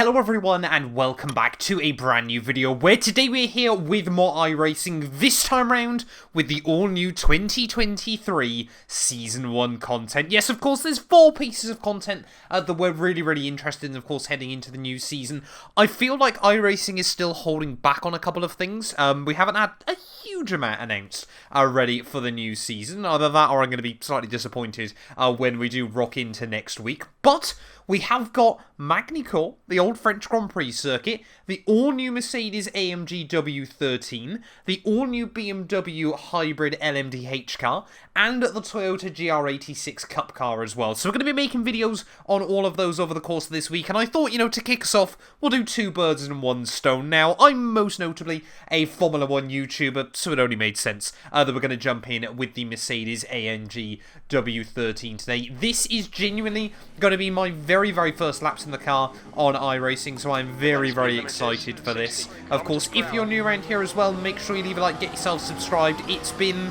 Hello everyone and welcome back to a brand new video where today we're here with more iRacing, this time round with the all new 2023 Season 1 content. Yes, of course, there's 4 pieces of content that we're really interested in, of course, heading into the new season. I feel like iRacing is still holding back on a couple of things. We haven't had a huge amount announced ready for the new season. Either that or I'm going to be slightly disappointed when we do rock into next week. But we have got Monaco, the old French Grand Prix circuit, the all-new Mercedes AMG W13, the all-new BMW hybrid LMDH car, and the Toyota GR86 Cup car as well. So we're going to be making videos on all of those over the course of this week, and I thought, to kick us off, we'll do 2 birds and 1 stone. Now, I'm most notably a Formula 1 YouTuber, so it only made sense that we're going to jump in with the Mercedes AMG W13 today. This is genuinely going to be my very first laps in the car on iRacing, so I'm very excited for this. Of course, if you're new around here as well, make sure you leave a like, get yourself subscribed. It's been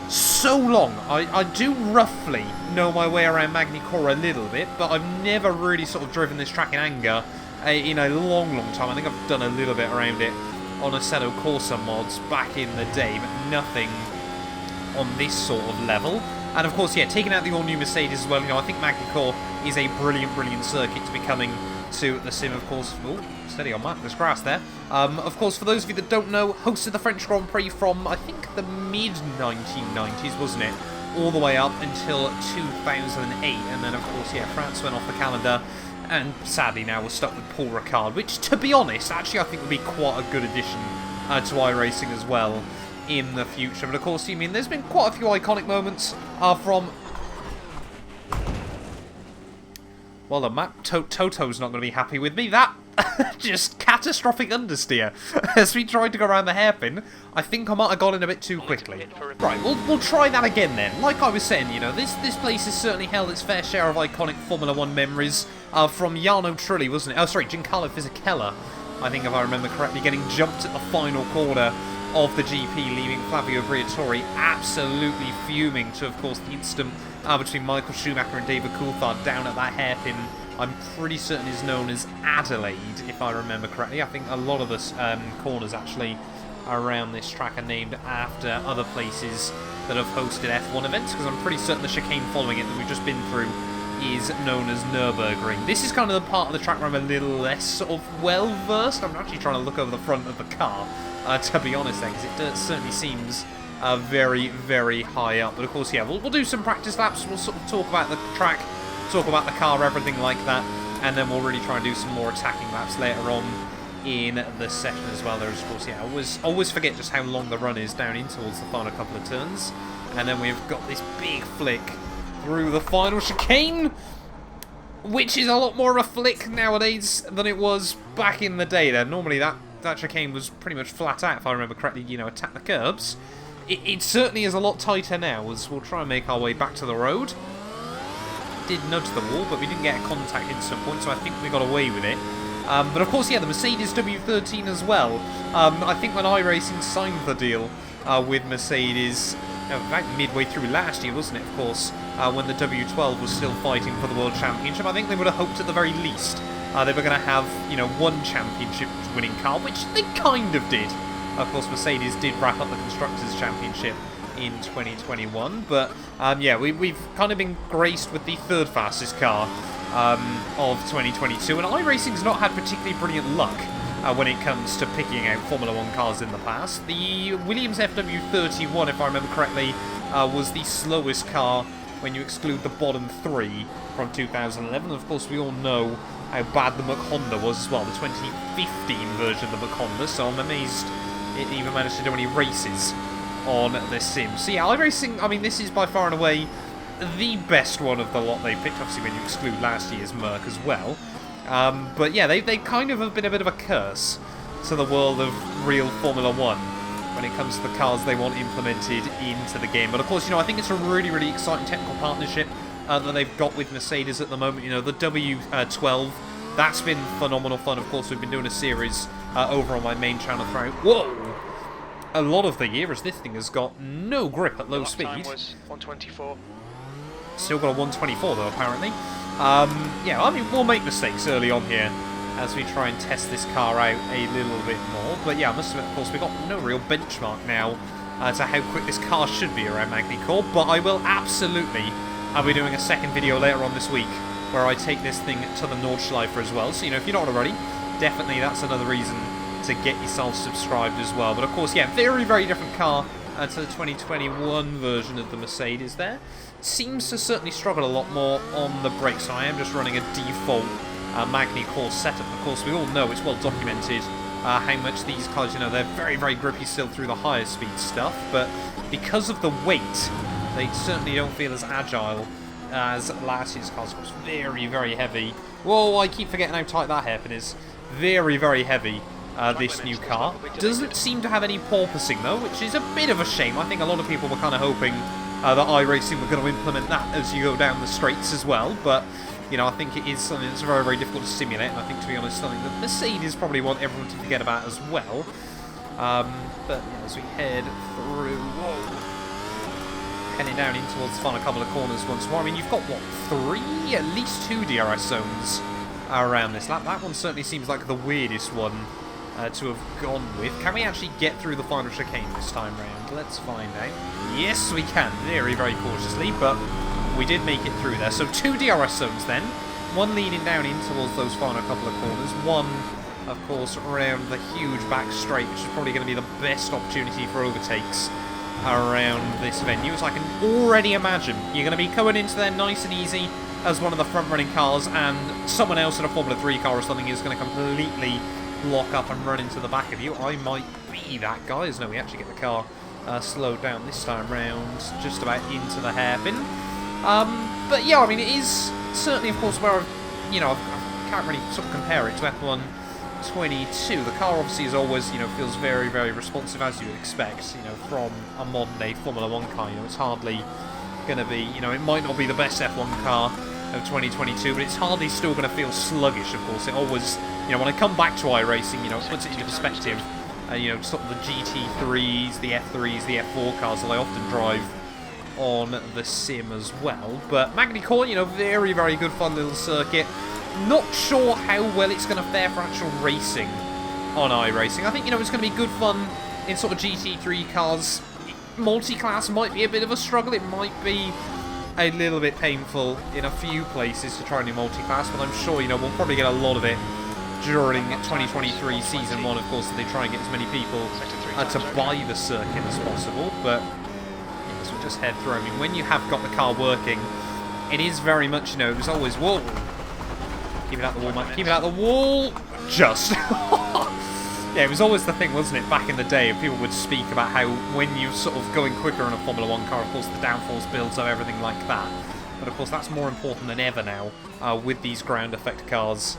so long. I do roughly know my way around Monaco a little bit, but I've never really sort of driven this track in anger in a long time. I think I've done a little bit around it on Assetto Corsa mods back in the day, but nothing on this sort of level. And of course, yeah, taking out the all-new Mercedes as well, I think Monaco is a brilliant circuit to be coming to the sim, of course. Oh, steady on that, there's grass there. Of course, for those of you that don't know, hosted the French Grand Prix from, I think, the mid-1990s, wasn't it? All the way up until 2008, and then, of course, yeah, France went off the calendar, and sadly now we're stuck with Paul Ricard, which, to be honest, actually I think would be quite a good addition to iRacing as well in the future. But of course, there's been quite a few iconic moments from... Well, the map, Toto's not going to be happy with me. That just catastrophic understeer as we tried to go around the hairpin. I think I might have gone in a bit too quickly. Right, we'll try that again then. Like I was saying, this place has certainly held its fair share of iconic Formula 1 memories from Jarno Trulli, wasn't it? Oh, sorry, Giancarlo Fisichella, I think, if I remember correctly, getting jumped at the final corner of the GP, leaving Flavio Briatore absolutely fuming to, of course, the instant between Michael Schumacher and David Coulthard down at that hairpin. I'm pretty certain is known as Adelaide, if I remember correctly. I think a lot of the corners actually around this track are named after other places that have hosted F1 events, because I'm pretty certain the chicane following it that we've just been through is known as Nürburgring. This is kind of the part of the track where I'm a little less sort of well-versed. I'm actually trying to look over the front of the car, to be honest, then, because it certainly seems very high up. But of course, yeah, we'll do some practice laps. We'll sort of talk about the track, talk about the car, everything like that, and then we'll really try and do some more attacking laps later on in the session as well. There's, of course, yeah, I always forget just how long the run is down in towards the final couple of turns, and then we've got this big flick through the final chicane, which is a lot more of a flick nowadays than it was back in the day. There, normally that chicane was pretty much flat out, if I remember correctly. Attack the curbs. It certainly is a lot tighter now, as we'll try and make our way back to the road. Did nudge the wall, but we didn't get a contact in some point, so I think we got away with it. But of course, yeah, the Mercedes W13 as well. I think when iRacing signed the deal with Mercedes, about midway through last year, wasn't it, of course, when the W12 was still fighting for the World Championship, I think they would have hoped at the very least they were going to have, one championship-winning car, which they kind of did. Of course, Mercedes did wrap up the Constructors' Championship in 2021, but yeah, we've kind of been graced with the 3rd fastest car of 2022, and iRacing's not had particularly brilliant luck when it comes to picking out Formula 1 cars in the past. The Williams FW31, if I remember correctly, was the slowest car when you exclude the bottom 3 from 2011. Of course, we all know how bad the Mach Honda was as well, the 2015 version of the Mach Honda, so I'm amazed it even managed to do any races on the sim. So yeah, iRacing, this is by far and away the best one of the lot they picked, obviously when you exclude last year's Merc as well. But yeah, they kind of have been a bit of a curse to the world of real Formula 1 when it comes to the cars they want implemented into the game. But of course, I think it's a really exciting technical partnership that they've got with Mercedes at the moment. The W12, that's been phenomenal fun. Of course, we've been doing a series over on my main channel throughout. Whoa! A lot of the year, as this thing has got no grip at low speed. Time was 124. Still got a 124 though, apparently. Yeah, we'll make mistakes early on here. as we try and test this car out a little bit more. But yeah, I must admit, of course, we've got no real benchmark now to how quick this car should be around Magny-Cours, but I will absolutely be doing a second video later on this week where I take this thing to the Nordschleife as well. So, you know, if you're not already, definitely that's another reason to get yourself subscribed as well. But of course, yeah, very, very different car to the 2021 version of the Mercedes there. Seems to certainly struggle a lot more on the brakes, so I am just running a default Magny-Cours setup. Of course, we all know, it's well documented how much these cars, you know, they're very, very grippy still through the higher speed stuff, but because of the weight, they certainly don't feel as agile as last year's cars. It's very, very heavy. Whoa, I keep forgetting how tight that hairpin is. Very, very heavy, this new car. Doesn't seem to have any porpoising, though, which is a bit of a shame. I think a lot of people were kind of hoping that iRacing were going to implement that as you go down the straights as well, but, you know, I think it is something that's very, very difficult to simulate, and I think, to be honest, something that Mercedes probably want everyone to forget about as well. But, yeah, as we head through... Whoa! Heading down in towards the final couple of corners once more. I mean, you've got, what, at least 2 DRS zones around this lap. That one certainly seems like the weirdest one to have gone with. Can we actually get through the final chicane this time round? Let's find out. Yes, we can. Very, very cautiously, but we did make it through there. So 2 DRS zones then. One leading down in towards those final couple of corners. One, of course, around the huge back straight, which is probably going to be the best opportunity for overtakes around this venue, as I can already imagine. You're going to be coming into there nice and easy as one of the front-running cars, and someone else in a Formula 3 car or something is going to completely lock up and run into the back of you. I might be that guy. As no, we actually get the car slowed down this time round, just about into the hairpin. But yeah, I mean, it is certainly, of course, where I've, you know, I can't really sort of compare it to F1 22. The car obviously is always, you know, feels very, very responsive, as you would expect, you know, from a modern day Formula 1 car. You know, it's hardly going to be, you know, it might not be the best F1 car of 2022, but it's hardly still going to feel sluggish, of course. It always, you know, when I come back to iRacing, you know, it puts it into perspective, you know, sort of the GT3s, the F3s, the F4 cars that I often drive on the sim as well. But Magny-Cours, you know, very, very good fun little circuit. Not sure how well it's going to fare for actual racing on iRacing. I think, you know, it's going to be good fun in sort of GT3 cars. Multi-class might be a bit of a struggle. It might be a little bit painful in a few places to try and do multi-class, but I'm sure, you know, we'll probably get a lot of it during 2023 Season 1, of course, that they try and get as many people to buy the circuit as possible. But yeah, so we'll just head through. I mean, when you have got the car working, it is very much, you know, there's always, whoa, keep it out the wall, man, keep it out the wall, just. Yeah, it was always the thing, wasn't it, back in the day, people would speak about how when you're sort of going quicker in a Formula 1 car, of course, the downforce builds up, everything like that. But, of course, that's more important than ever now with these ground effect cars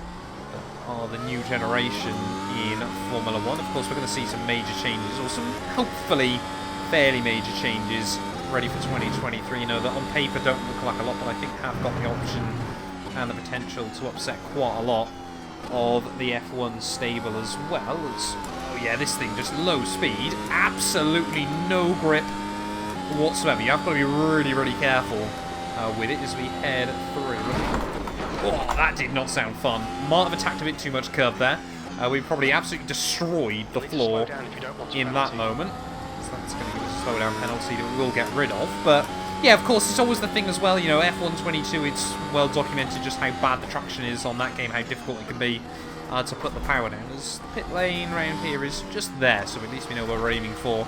that are the new generation in Formula 1. Of course, we're going to see some major changes, or some, hopefully, fairly major changes ready for 2023. You know, that on paper don't look like a lot, but I think have got the option and the potential to upset quite a lot of the F1 stable as well. It's, oh yeah, this thing just low speed, absolutely no grip whatsoever. You have got to be really, really careful with it as we head through. Oh, that did not sound fun. Might have attacked a bit too much curb there. We probably absolutely destroyed the floor in that moment. So that's going to give us a slowdown penalty that we will get rid of. But yeah, of course, it's always the thing as well, you know, F1 22, it's well documented just how bad the traction is on that game, how difficult it can be to put the power down. As the pit lane round here is just there, so at least we know what we're aiming for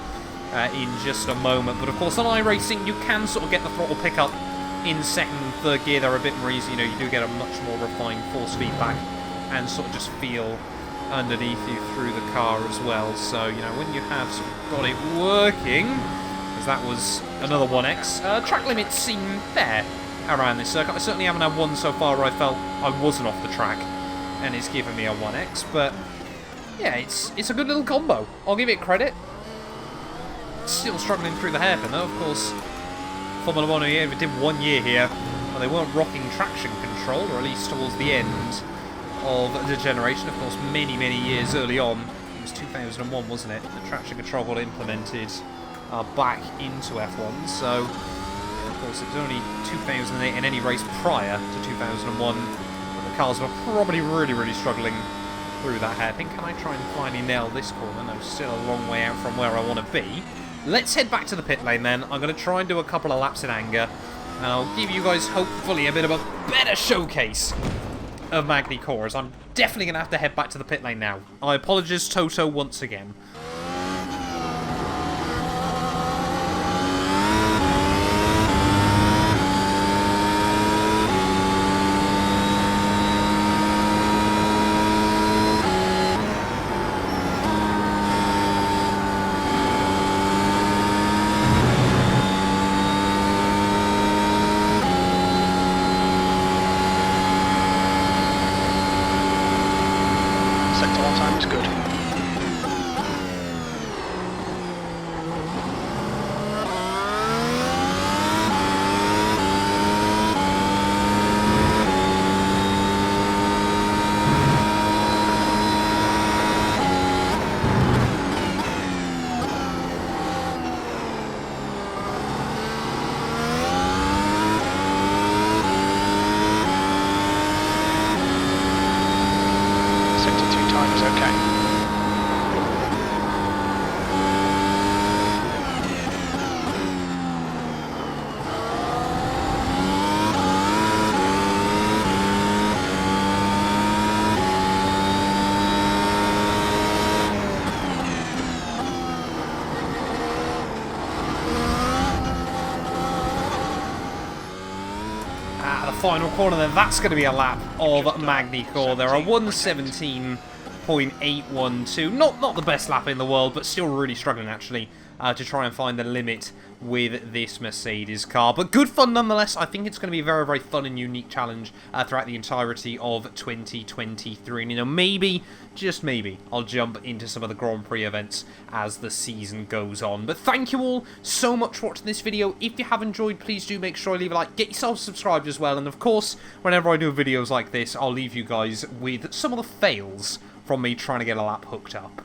in just a moment. But of course, on iRacing, you can sort of get the throttle pickup in second and third gear. They're a bit more easy, you know, you do get a much more refined force feedback and sort of just feel underneath you through the car as well. So, you know, when you have sort of got it working, that was another 1x. Track limits seem fair around this circuit. I certainly haven't had one so far where I felt I wasn't off the track, and it's given me a 1x. But yeah, it's a good little combo. I'll give it credit. Still struggling through the hairpin though. Of course, Formula 1 here, we did 1 year here, but they weren't rocking traction control, or at least towards the end of the generation. Of course, many, many years early on, it was 2001, wasn't it? The traction control got implemented back into F1, so yeah, of course it was only 2008 in any race prior to 2001 but the cars were probably really, really struggling through that hairpin. Can I try and finally nail this corner? No, still a long way out from where I want to be. Let's head back to the pit lane then. I'm going to try and do a couple of laps in anger. And I'll give you guys, hopefully, a bit of a better showcase of Magny-Cours, as I'm definitely going to have to head back to the pit lane now. I apologise, Toto, once again. Final corner then, that's going to be a lap of Magny-Cours. There are 1:17.812. Not the best lap in the world, but still really struggling actually to try and find the limit with this Mercedes car. But good fun nonetheless. I think it's going to be a very, very fun and unique challenge throughout the entirety of 2023. And, you know, maybe, just maybe, I'll jump into some of the Grand Prix events as the season goes on. But thank you all so much for watching this video. If you have enjoyed, please do make sure you leave a like, get yourself subscribed as well. And of course, whenever I do videos like this, I'll leave you guys with some of the fails from me trying to get a lap hooked up.